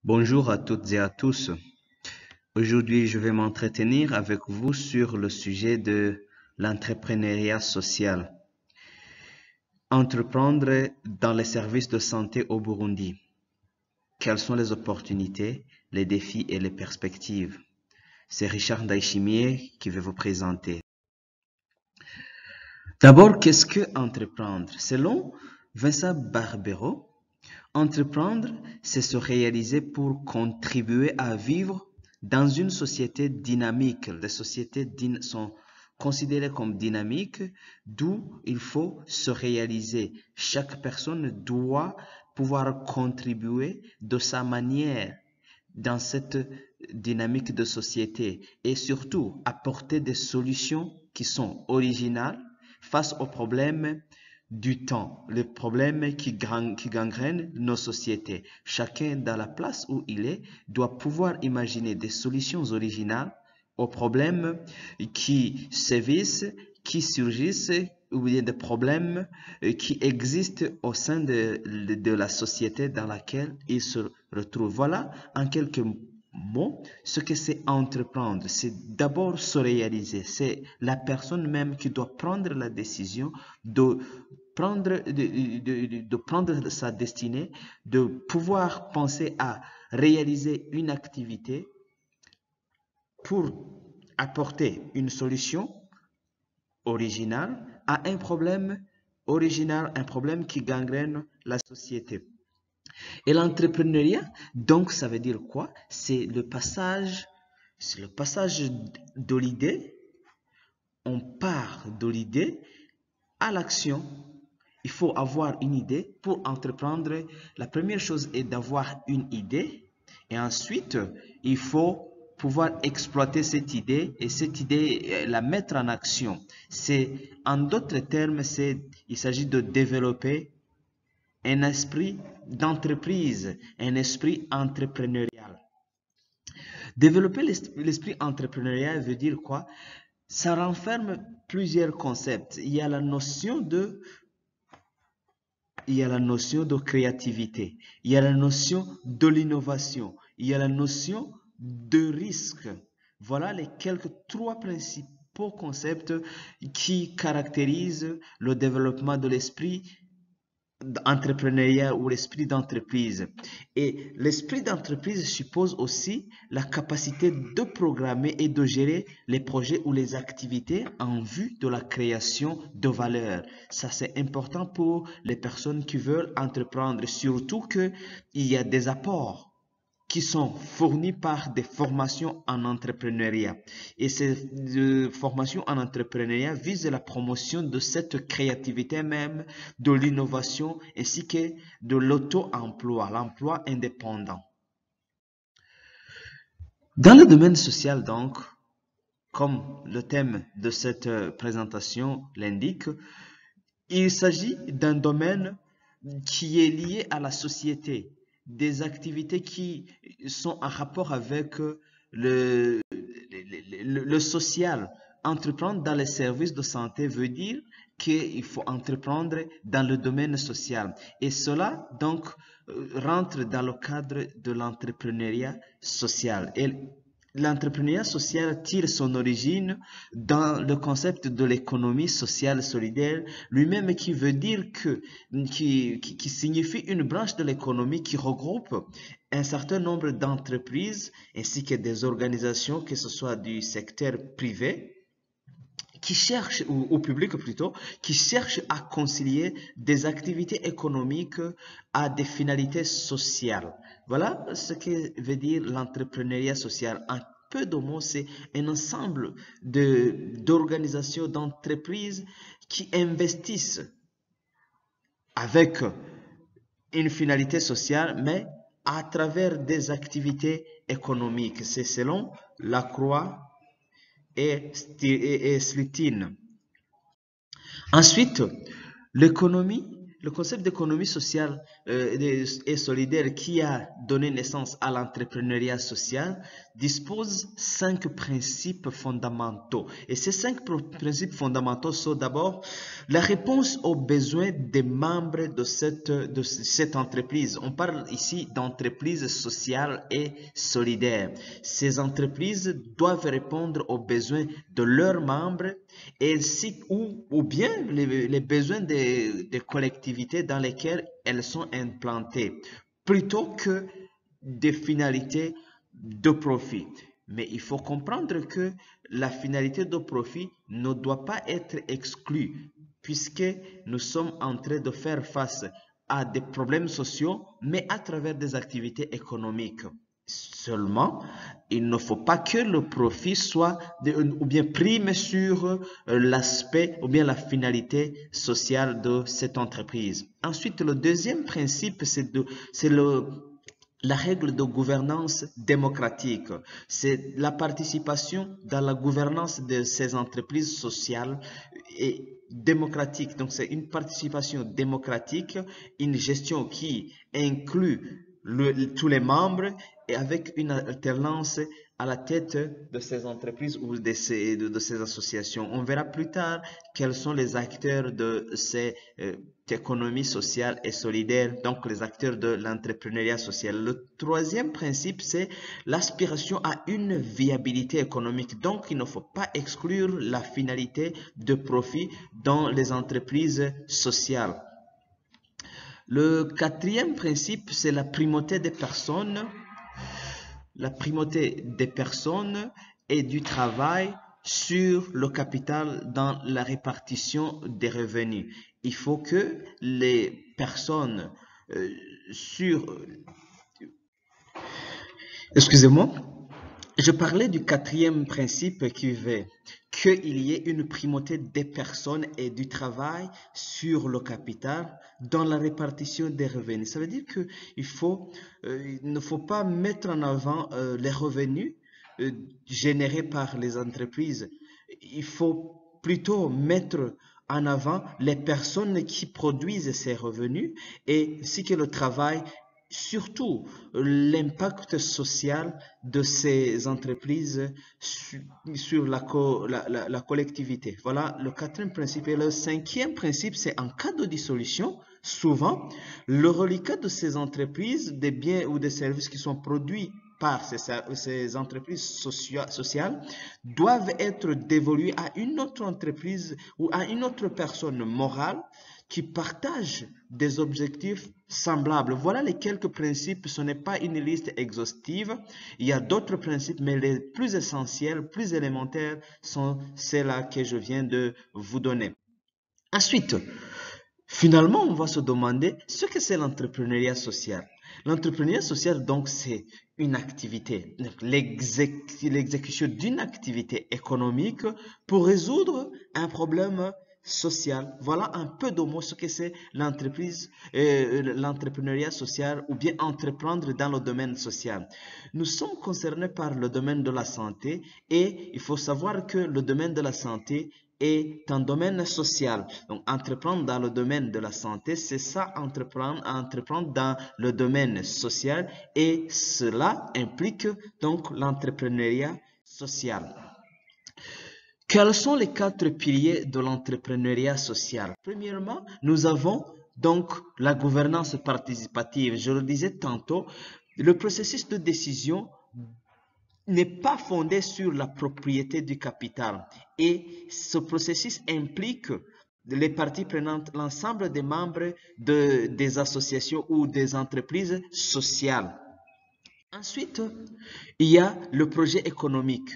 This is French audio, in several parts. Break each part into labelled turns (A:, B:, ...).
A: Bonjour à toutes et à tous. Aujourd'hui, je vais m'entretenir avec vous sur le sujet de l'entrepreneuriat social. Entreprendre dans les services de santé au Burundi. Quelles sont les opportunités, les défis et les perspectives? C'est Richard Ndaïchimier qui va vous présenter. D'abord, qu'est-ce que entreprendre? Selon Vincent Barbero, entreprendre, c'est se réaliser pour contribuer à vivre dans une société dynamique. Les sociétés sont considérées comme dynamiques, d'où il faut se réaliser. Chaque personne doit pouvoir contribuer de sa manière dans cette dynamique de société et surtout apporter des solutions qui sont originales face aux problèmes du temps, les problèmes qui gangrènent nos sociétés. Chacun dans la place où il est doit pouvoir imaginer des solutions originales aux problèmes qui sévissent, qui surgissent, ou bien des problèmes qui existent au sein de la société dans laquelle il se retrouve. Voilà en quelques mots ce que c'est entreprendre. C'est d'abord se réaliser. C'est la personne même qui doit prendre la décision de prendre sa destinée, de pouvoir penser à réaliser une activité pour apporter une solution originale à un problème original, un problème qui gangrène la société. Et l'entrepreneuriat, donc, ça veut dire quoi? C'est le passage de l'idée. On part de l'idée à l'action. Il faut avoir une idée pour entreprendre. La première chose est d'avoir une idée et ensuite, il faut pouvoir exploiter cette idée et cette idée, la mettre en action. En d'autres termes, il s'agit de développer un esprit d'entreprise, un esprit entrepreneurial. Développer l'esprit entrepreneurial veut dire quoi? Ça renferme plusieurs concepts. Il y a la notion de créativité, il y a la notion de l'innovation, il y a la notion de risque. Voilà les trois principaux concepts qui caractérisent le développement de l'esprit entrepreneuriat ou l'esprit d'entreprise. Et l'esprit d'entreprise suppose aussi la capacité de programmer et de gérer les projets ou les activités en vue de la création de valeur. Ça, c'est important pour les personnes qui veulent entreprendre, surtout qu'il y a des apports qui sont fournis par des formations en entrepreneuriat. Et ces formations en entrepreneuriat visent la promotion de cette créativité même, de l'innovation, ainsi que de l'auto-emploi, l'emploi indépendant. Dans le domaine social, donc, comme le thème de cette présentation l'indique, il s'agit d'un domaine qui est lié à la société, des activités qui sont en rapport avec le social. Entreprendre dans les services de santé veut dire qu'il faut entreprendre dans le domaine social. Et cela, donc, rentre dans le cadre de l'entrepreneuriat social. Et l'entrepreneuriat social tire son origine dans le concept de l'économie sociale solidaire, lui-même qui veut dire qui signifie une branche de l'économie qui regroupe un certain nombre d'entreprises ainsi que des organisations, que ce soit du secteur privé, qui cherchent, ou au public plutôt, qui cherchent à concilier des activités économiques à des finalités sociales. Voilà ce que veut dire l'entrepreneuriat social. En peu de mots, c'est un ensemble d'organisations, d'entreprises qui investissent avec une finalité sociale, mais à travers des activités économiques. C'est selon Lacroix et Slitine. Ensuite, l'économie le concept d'économie sociale et solidaire qui a donné naissance à l'entrepreneuriat social dispose 5 principes fondamentaux. Et ces 5 principes fondamentaux sont d'abord la réponse aux besoins des membres de cette entreprise. On parle ici d'entreprise sociale et solidaire. Ces entreprises doivent répondre aux besoins de leurs membres et ou bien les besoins des collectivités dans lesquelles elles sont implantées, plutôt que des finalités de profit. Mais il faut comprendre que la finalité de profit ne doit pas être exclue, puisque nous sommes en train de faire face à des problèmes sociaux, mais à travers des activités économiques. Seulement, il ne faut pas que le profit soit ou bien prime sur l'aspect ou bien la finalité sociale de cette entreprise. Ensuite, le deuxième principe, c'est la règle de gouvernance démocratique. C'est la participation dans la gouvernance de ces entreprises sociales et démocratique. Donc, c'est une participation démocratique, une gestion qui inclut tous les membres et avec une alternance à la tête de ces entreprises ou de ces associations. On verra plus tard quels sont les acteurs de cette économie sociale et solidaire, donc les acteurs de l'entrepreneuriat social. Le troisième principe, c'est l'aspiration à une viabilité économique. Donc, il ne faut pas exclure la finalité de profit dans les entreprises sociales. Le quatrième principe, c'est la primauté des personnes. La primauté des personnes et du travail sur le capital dans la répartition des revenus. Il faut que les personnes Excusez-moi. Je parlais du quatrième principe qui veut qu'il y ait une primauté des personnes et du travail sur le capital dans la répartition des revenus. Ça veut dire qu'il ne faut pas mettre en avant les revenus générés par les entreprises. Il faut plutôt mettre en avant les personnes qui produisent ces revenus et ainsi que le travail, surtout l'impact social de ces entreprises sur la collectivité. Voilà le quatrième principe. Et le cinquième principe, c'est en cas de dissolution, souvent, le reliquat de ces entreprises, des biens ou des services qui sont produits par ces entreprises sociales doivent être dévolus à une autre entreprise ou à une autre personne morale qui partage des objectifs semblables. Voilà les quelques principes. Ce n'est pas une liste exhaustive. Il y a d'autres principes, mais les plus essentiels, plus élémentaires sont ceux-là que je viens de vous donner. Ensuite, finalement, on va se demander ce que c'est l'entrepreneuriat social. L'entrepreneuriat social, donc, c'est une activité, l'exécution d'une activité économique pour résoudre un problème social. Voilà un peu de mots ce que c'est l'entrepreneuriat social ou bien entreprendre dans le domaine social. Nous sommes concernés par le domaine de la santé et il faut savoir que le domaine de la santé est un domaine social. Donc, entreprendre dans le domaine de la santé, c'est ça, entreprendre dans le domaine social et cela implique donc l'entrepreneuriat social. Quels sont les 4 piliers de l'entrepreneuriat social? Premièrement, nous avons donc la gouvernance participative. Je le disais tantôt, le processus de décision n'est pas fondé sur la propriété du capital et ce processus implique les parties prenantes, l'ensemble des membres des associations ou des entreprises sociales. Ensuite, il y a le projet économique.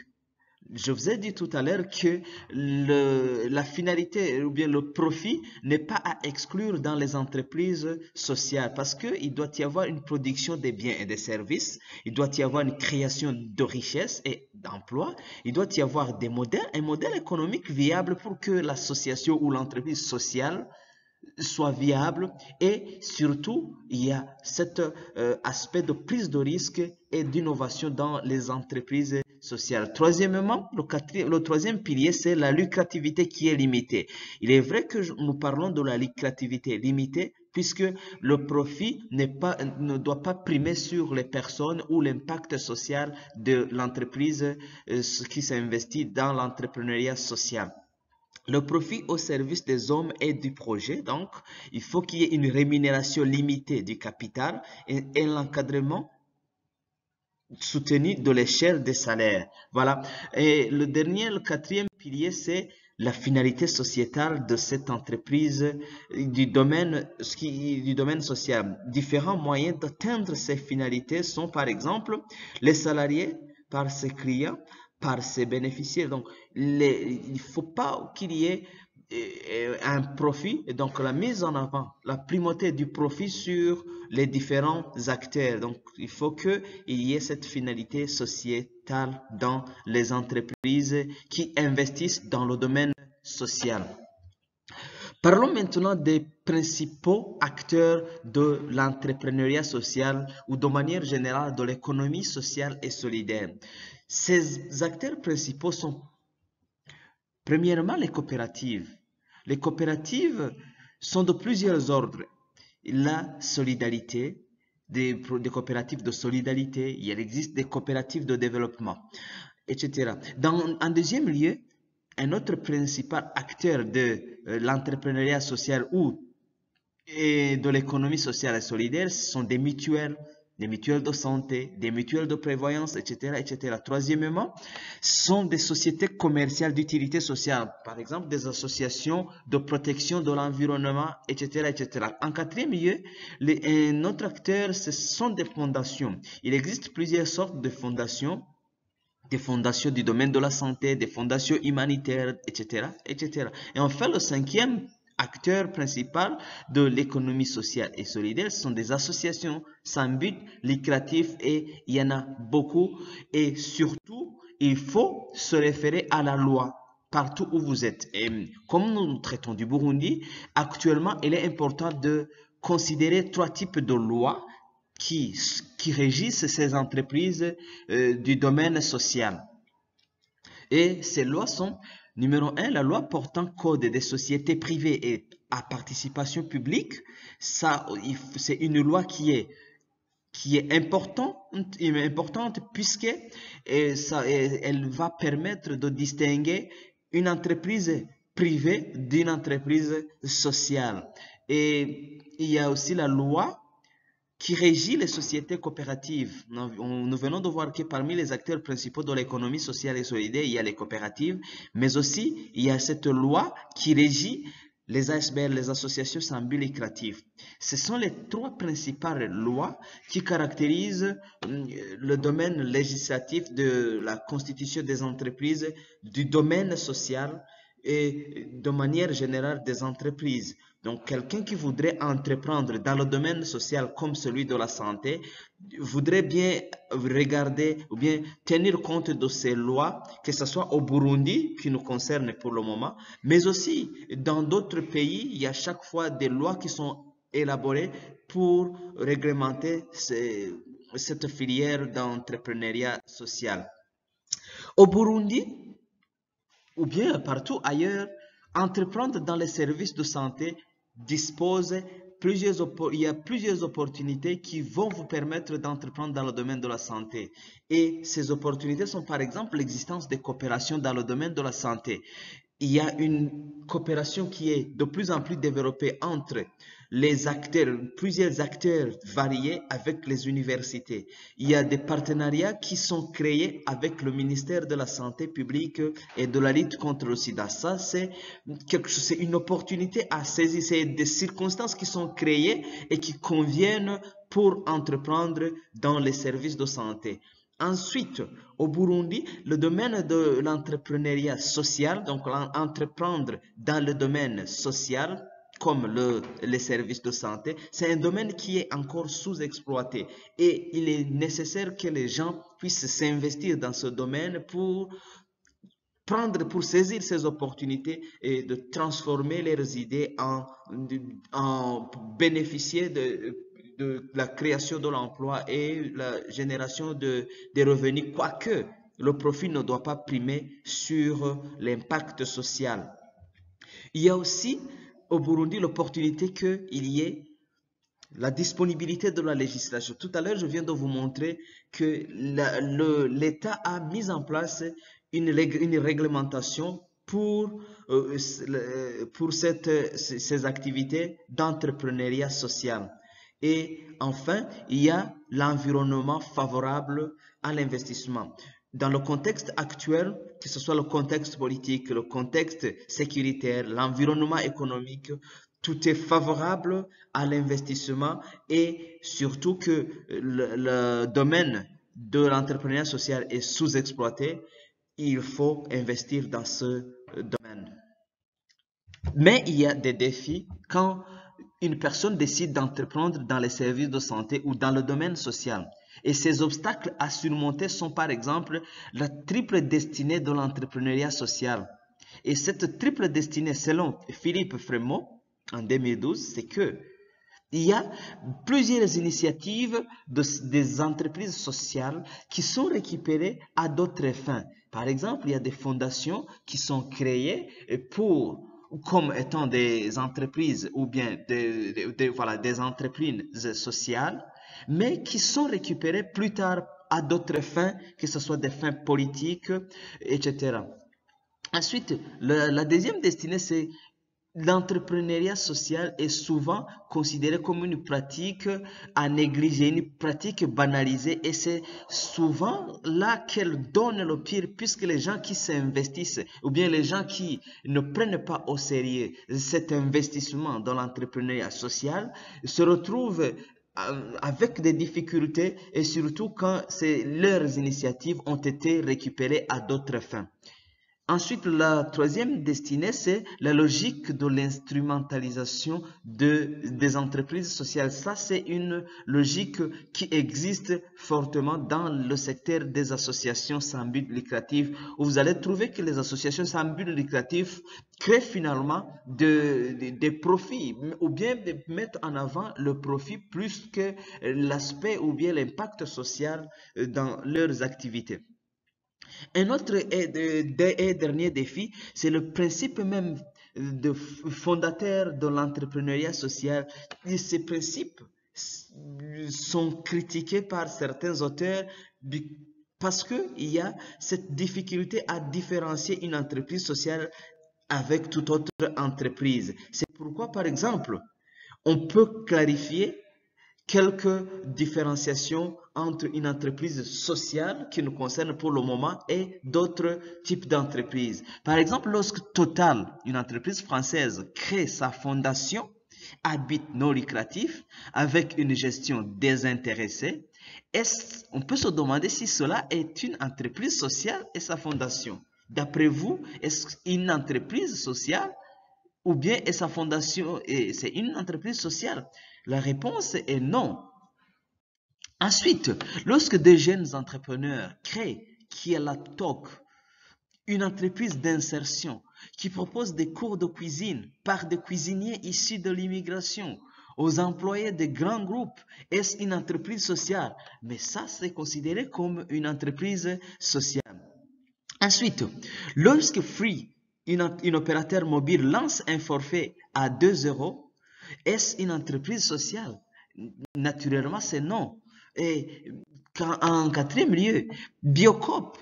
A: Je vous ai dit tout à l'heure que la finalité ou bien le profit n'est pas à exclure dans les entreprises sociales parce qu'il doit y avoir une production des biens et des services, il doit y avoir une création de richesses et d'emplois, il doit y avoir un modèle économique viable pour que l'association ou l'entreprise sociale soit viable et surtout il y a cet aspect de prise de risque et d'innovation dans les entreprises sociale. Troisièmement, le troisième pilier, c'est la lucrativité qui est limitée. Il est vrai que nous parlons de la lucrativité limitée puisque le profit ne doit pas primer sur les personnes ou l'impact social de l'entreprise qui s'investit dans l'entrepreneuriat social. Le profit au service des hommes et du projet, donc il faut qu'il y ait une rémunération limitée du capital et l'encadrement soutenu de l'échelle des salaires. Voilà. Et le quatrième pilier, c'est la finalité sociétale de cette entreprise du domaine social. Différents moyens d'atteindre ces finalités sont par exemple les salariés par ses clients, par ses bénéficiaires. Donc, il ne faut pas qu'il y ait un profit, et donc la mise en avant, la primauté du profit sur les différents acteurs. Donc, il faut qu'il y ait cette finalité sociétale dans les entreprises qui investissent dans le domaine social. Parlons maintenant des principaux acteurs de l'entrepreneuriat social ou de manière générale de l'économie sociale et solidaire. Ces acteurs principaux sont premièrement les coopératives. Les coopératives sont de plusieurs ordres. La solidarité, des coopératives de solidarité, il existe des coopératives de développement, etc. En deuxième lieu, un autre principal acteur de l'entrepreneuriat social ou de l'économie sociale et solidaire, ce sont des mutuelles de santé, des mutuelles de prévoyance, etc., etc. Troisièmement, sont des sociétés commerciales d'utilité sociale, par exemple des associations de protection de l'environnement, etc., etc. En quatrième lieu, un autre acteur, ce sont des fondations. Il existe plusieurs sortes de fondations. Des fondations du domaine de la santé, des fondations humanitaires, etc., etc. Et enfin, le cinquième acteur principal de l'économie sociale et solidaire, ce sont des associations sans but lucratif et il y en a beaucoup. Et surtout, il faut se référer à la loi partout où vous êtes. Et comme nous traitons du Burundi, actuellement, il est important de considérer trois types de lois qui régissent ces entreprises du domaine social. Et ces lois sont, numéro 1, la loi portant code des sociétés privées et à participation publique. Ça, c'est une loi qui est importante puisque elle va permettre de distinguer une entreprise privée d'une entreprise sociale. Et il y a aussi la loi qui régit les sociétés coopératives. Nous venons de voir que parmi les acteurs principaux de l'économie sociale et solidaire, il y a les coopératives, mais aussi il y a cette loi qui régit les ASBL, les associations sans but lucratif. Ce sont les trois principales lois qui caractérisent le domaine législatif de la constitution des entreprises, du domaine social et de manière générale des entreprises. Donc, quelqu'un qui voudrait entreprendre dans le domaine social comme celui de la santé voudrait bien regarder ou bien tenir compte de ces lois, que ce soit au Burundi, qui nous concerne pour le moment, mais aussi dans d'autres pays, il y a chaque fois des lois qui sont élaborées pour réglementer cette filière d'entrepreneuriat social. Au Burundi, ou bien partout ailleurs, entreprendre dans les services de santé il y a plusieurs opportunités qui vont vous permettre d'entreprendre dans le domaine de la santé. Et ces opportunités sont par exemple l'existence de coopérations dans le domaine de la santé. Il y a une coopération qui est de plus en plus développée entre les acteurs, plusieurs acteurs variés avec les universités. Il y a des partenariats qui sont créés avec le ministère de la Santé publique et de la lutte contre le sida. Ça, c'est une opportunité à saisir. C'est des circonstances qui sont créées et qui conviennent pour entreprendre dans les services de santé. Ensuite, au Burundi, le domaine de l'entrepreneuriat social, donc entreprendre dans le domaine social, comme les services de santé, c'est un domaine qui est encore sous-exploité et il est nécessaire que les gens puissent s'investir dans ce domaine pour saisir ces opportunités et de transformer leurs idées en bénéficier de la création de l'emploi et la génération des revenus, quoique le profit ne doit pas primer sur l'impact social. Il y a aussi au Burundi l'opportunité qu'il y ait la disponibilité de la législation. Tout à l'heure, je viens de vous montrer que l'État a mis en place une réglementation pour ces activités d'entrepreneuriat social. Et enfin, il y a l'environnement favorable à l'investissement. Dans le contexte actuel, que ce soit le contexte politique, le contexte sécuritaire, l'environnement économique, tout est favorable à l'investissement et surtout que le domaine de l'entrepreneuriat social est sous-exploité, il faut investir dans ce domaine. Mais il y a des défis quand une personne décide d'entreprendre dans les services de santé ou dans le domaine social. Et ces obstacles à surmonter sont par exemple la triple destinée de l'entrepreneuriat social. Et cette triple destinée, selon Philippe Frémaux, en 2012, c'est que il y a plusieurs initiatives des entreprises sociales qui sont récupérées à d'autres fins. Par exemple, il y a des fondations qui sont créées comme étant des entreprises ou bien des entreprises sociales, mais qui sont récupérées plus tard à d'autres fins, que ce soit des fins politiques, etc. Ensuite, la deuxième destinée, c'est l'entrepreneuriat social est souvent considéré comme une pratique à négliger, une pratique banalisée et c'est souvent là qu'elle donne le pire puisque les gens qui s'investissent ou bien les gens qui ne prennent pas au sérieux cet investissement dans l'entrepreneuriat social se retrouvent avec des difficultés et surtout quand leurs initiatives ont été récupérées à d'autres fins. Ensuite, la troisième destinée, c'est la logique de l'instrumentalisation des entreprises sociales. Ça, c'est une logique qui existe fortement dans le secteur des associations sans but lucratif, où vous allez trouver que les associations sans but lucratif créent finalement des profits, ou bien mettent en avant le profit plus que l'aspect ou bien l'impact social dans leurs activités. Un autre et dernier défi, c'est le principe même fondateur de l'entrepreneuriat social. Et ces principes sont critiqués par certains auteurs parce qu'il y a cette difficulté à différencier une entreprise sociale avec toute autre entreprise. C'est pourquoi, par exemple, on peut clarifier quelques différenciations entre une entreprise sociale qui nous concerne pour le moment et d'autres types d'entreprises. Par exemple, lorsque Total, une entreprise française, crée sa fondation à but non lucratif avec une gestion désintéressée, on peut se demander si cela est une entreprise sociale et sa fondation. D'après vous, est-ce une entreprise sociale ou bien est sa fondation et c'est une entreprise sociale? La réponse est non. Ensuite, lorsque des jeunes entrepreneurs créent Kialatalk, une entreprise d'insertion qui propose des cours de cuisine par des cuisiniers issus de l'immigration aux employés de grands groupes, est-ce une entreprise sociale? Mais ça, c'est considéré comme une entreprise sociale. Ensuite, lorsque Free, un opérateur mobile, lance un forfait à 2 €, est-ce une entreprise sociale? Naturellement, c'est non. Et en quatrième lieu, Biocoop,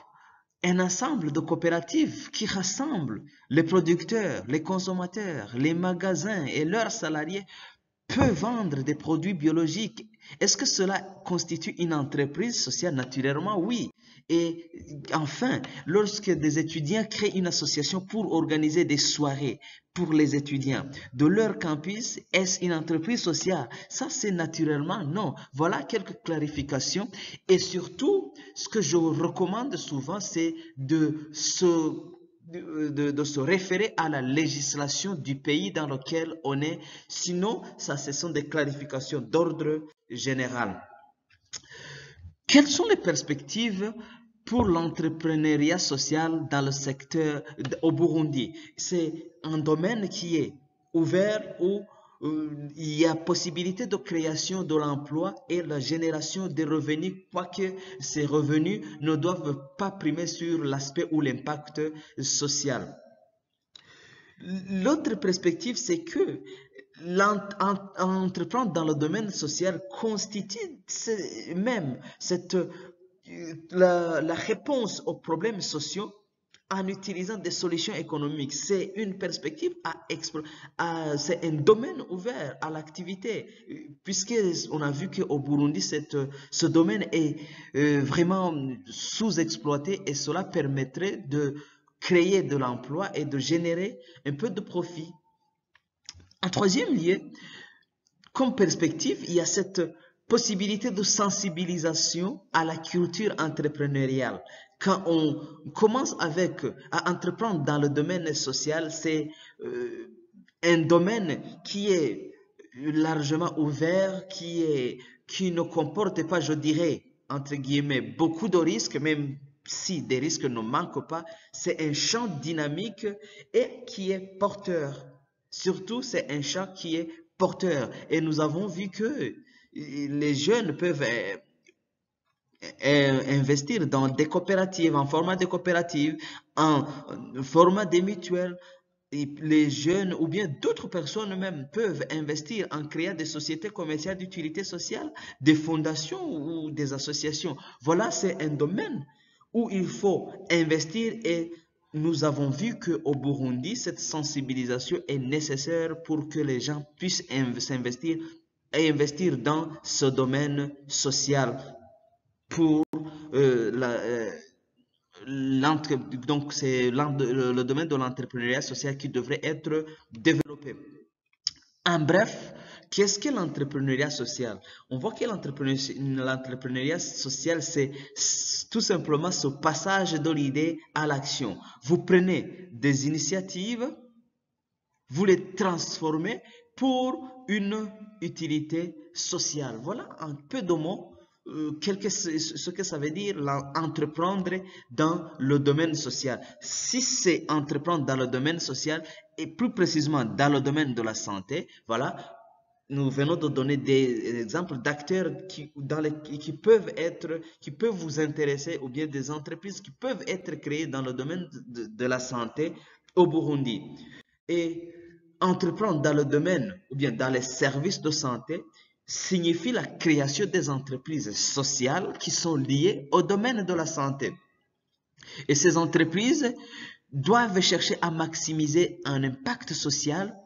A: un ensemble de coopératives qui rassemblent les producteurs, les consommateurs, les magasins et leurs salariés peut vendre des produits biologiques. Est-ce que cela constitue une entreprise sociale? Naturellement, oui. Et enfin, lorsque des étudiants créent une association pour organiser des soirées pour les étudiants de leur campus, est-ce une entreprise sociale? Ça, c'est naturellement non. Voilà quelques clarifications. Et surtout, ce que je recommande souvent, c'est de se référer à la législation du pays dans lequel on est. Sinon, ça, ce sont des clarifications d'ordre général. Quelles sont les perspectives pour l'entrepreneuriat social dans le secteur au Burundi? C'est un domaine qui est ouvert ou il y a possibilité de création de l'emploi et la génération des revenus, quoique ces revenus ne doivent pas primer sur l'aspect ou l'impact social. L'autre perspective, c'est que entreprendre dans le domaine social constitue même la réponse aux problèmes sociaux en utilisant des solutions économiques. C'est une perspective c'est un domaine ouvert à l'activité, puisqu'on a vu qu'au Burundi, ce domaine est vraiment sous-exploité et cela permettrait de créer de l'emploi et de générer un peu de profit. En troisième lieu, comme perspective, il y a cette possibilité de sensibilisation à la culture entrepreneuriale. Quand on commence à entreprendre dans le domaine social, c'est un domaine qui est largement ouvert, qui ne comporte pas, je dirais, entre guillemets, beaucoup de risques, même si des risques ne manquent pas. C'est un champ dynamique et qui est porteur. Surtout, c'est un champ qui est porteur. Et nous avons vu que les jeunes peuvent investir dans des coopératives, en format de coopératives, en format des mutuelles. Et les jeunes ou bien d'autres personnes même peuvent investir en créant des sociétés commerciales d'utilité sociale, des fondations ou des associations. Voilà, c'est un domaine où il faut investir et nous avons vu qu'au Burundi, cette sensibilisation est nécessaire pour que les gens puissent s'investir et investir dans ce domaine social pour donc c'est le domaine de l'entrepreneuriat social qui devrait être développé. En bref, qu'est-ce que l'entrepreneuriat social? On voit que l'entrepreneuriat social, c'est tout simplement ce passage de l'idée à l'action. Vous prenez des initiatives, vous les transformez pour une utilité sociale. Voilà un peu de mots ce que ça veut dire entreprendre dans le domaine social. Si c'est entreprendre dans le domaine social et plus précisément dans le domaine de la santé, voilà, nous venons de donner des exemples d'acteurs qui peuvent vous intéresser ou bien des entreprises qui peuvent être créées dans le domaine de la santé au Burundi. Et entreprendre dans le domaine ou bien dans les services de santé signifie la création des entreprises sociales qui sont liées au domaine de la santé. Et ces entreprises doivent chercher à maximiser un impact social,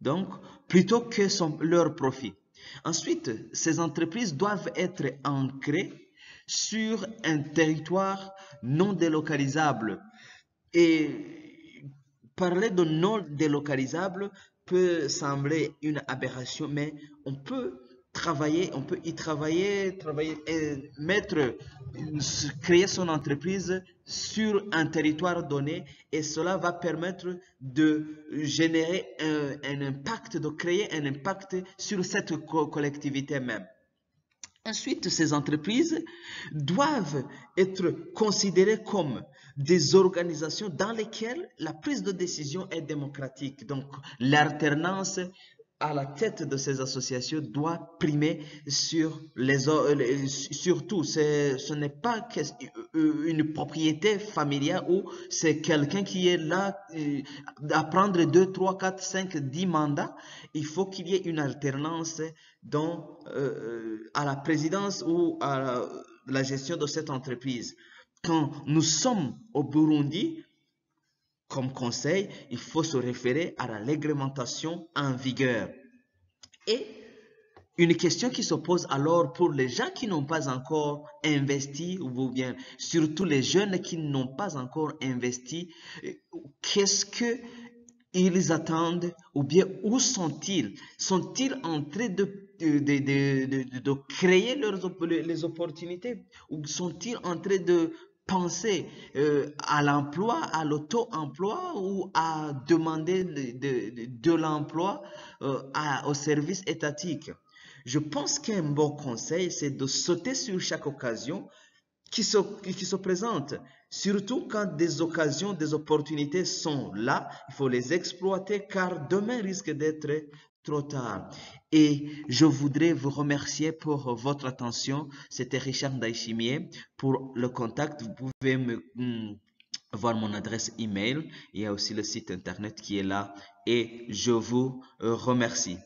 A: donc, plutôt que leur profit. Ensuite, ces entreprises doivent être ancrées sur un territoire non délocalisable. Et parler de non délocalisable peut sembler une aberration, mais on peut y travailler et créer son entreprise sur un territoire donné et cela va permettre de générer un impact, de créer un impact sur cette collectivité même. Ensuite, ces entreprises doivent être considérées comme des organisations dans lesquelles la prise de décision est démocratique. Donc, l'alternance à la tête de ces associations doit primer sur tout. Ce n'est pas une propriété familiale où c'est quelqu'un qui est là à prendre 2, 3, 4, 5, 10 mandats. Il faut qu'il y ait une alternance à la présidence ou à la gestion de cette entreprise. Quand nous sommes au Burundi, comme conseil, il faut se référer à la réglementation en vigueur. Et une question qui se pose alors pour les gens qui n'ont pas encore investi, ou bien surtout les jeunes qui n'ont pas encore investi, qu'est-ce qu'ils attendent ou bien où sont-ils? Sont-ils en train de créer les opportunités ou sont-ils en train de penser à l'emploi, à l'auto-emploi ou à demander de l'emploi au service étatique? Je pense qu'un bon conseil, c'est de sauter sur chaque occasion qui se présentent. Surtout quand des occasions, des opportunités sont là, il faut les exploiter car demain risque d'être trop tard. Et je voudrais vous remercier pour votre attention. C'était Richard Ndaïchimier. Pour le contact, vous pouvez voir mon adresse email. Il y a aussi le site internet qui est là. Et je vous remercie.